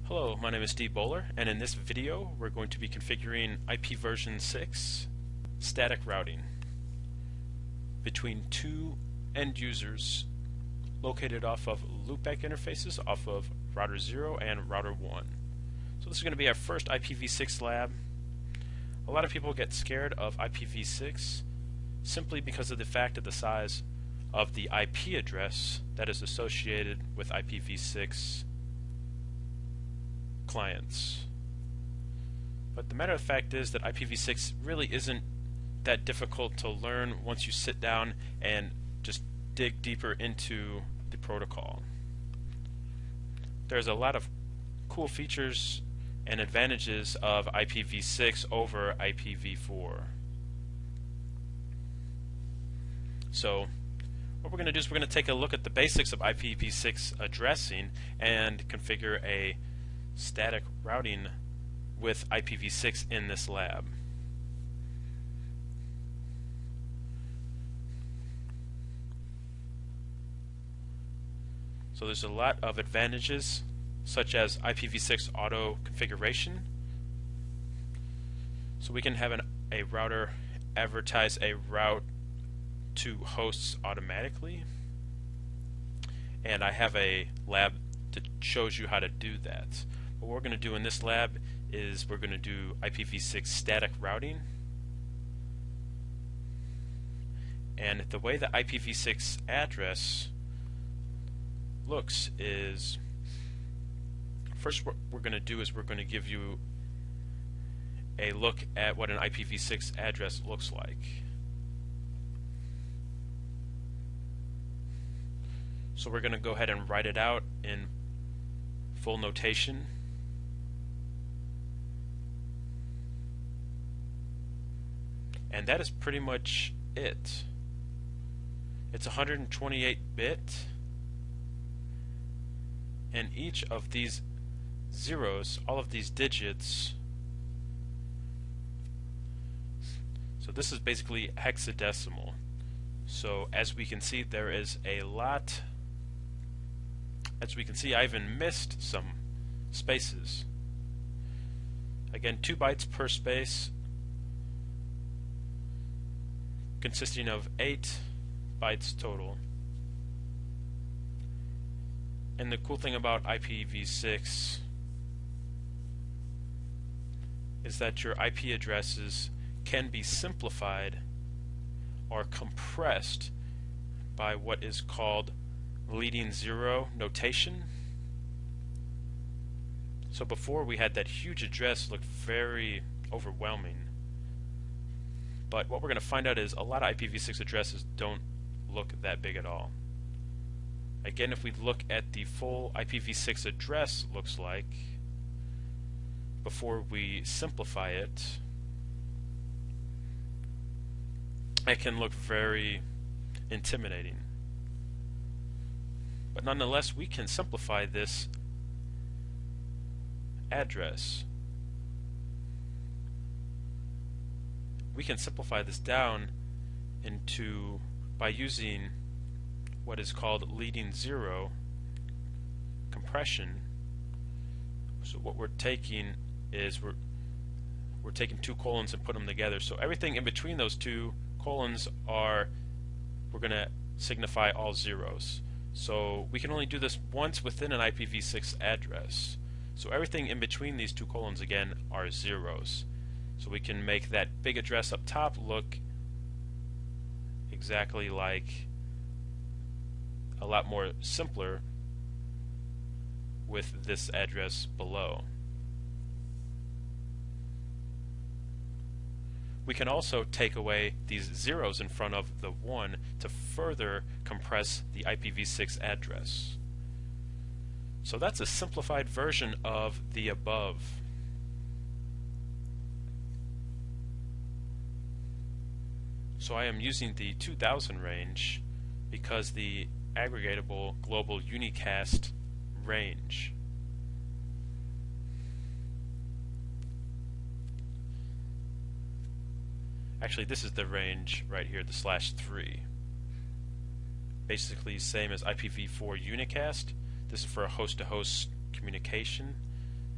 Hello, my name is Steve Bowler, and in this video we're going to be configuring IPv6 static routing between two end users located off of Loopback interfaces off of router 0 and router 1. So this is going to be our first IPv6 lab. A lot of people get scared of IPv6 simply because of the fact of the size of the IP address that is associated with IPv6 clients. But the matter of fact is that IPv6 really isn't that difficult to learn once you sit down and just dig deeper into the protocol. There's a lot of cool features and advantages of IPv6 over IPv4. So what we're going to do is we're going to take a look at the basics of IPv6 addressing and configure a static routing with IPv6 in this lab. So there's a lot of advantages such as IPv6 auto configuration. So we can have a router advertise a route to hosts automatically, and I have a lab that shows you how to do that. What we're going to do in this lab is we're going to do IPv6 static routing, and the way the IPv6 address looks is, first what we're going to do is we're going to give you a look at what an IPv6 address looks like. So we're going to go ahead and write it out in full notation. And that is pretty much it. It's 128-bit, and each of these zeros, all of these digits, so this is basically hexadecimal. So as we can see, there is a lot. As we can see, I even missed some spaces. Again, 2 bytes per space, consisting of 8 bytes total. And the cool thing about IPv6 is that your IP addresses can be simplified or compressed by what is called leading zero notation. So before, we had that huge address, looked very overwhelming. But what we're going to find out is a lot of IPv6 addresses don't look that big at all. Again, if we look at the full IPv6 address looks like before we simplify it, it can look very intimidating. But nonetheless, we can simplify this address. We can simplify this down into by using what is called leading zero compression. So what we're taking is we're taking 2 colons and put them together. So everything in between those 2 colons we're going to signify all zeros. So we can only do this once within an IPv6 address. So everything in between these 2 colons again are zeros. So we can make that big address up top look exactly like a lot more simpler with this address below. We can also take away these zeros in front of the 1 to further compress the IPv6 address. So that's a simplified version of the above. So I am using the 2000 range because the aggregatable global unicast range. Actually, this is the range right here, the /3. Basically same as IPv4 unicast. This is for a host-to-host communication.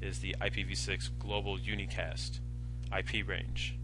is the IPv6 global unicast IP range.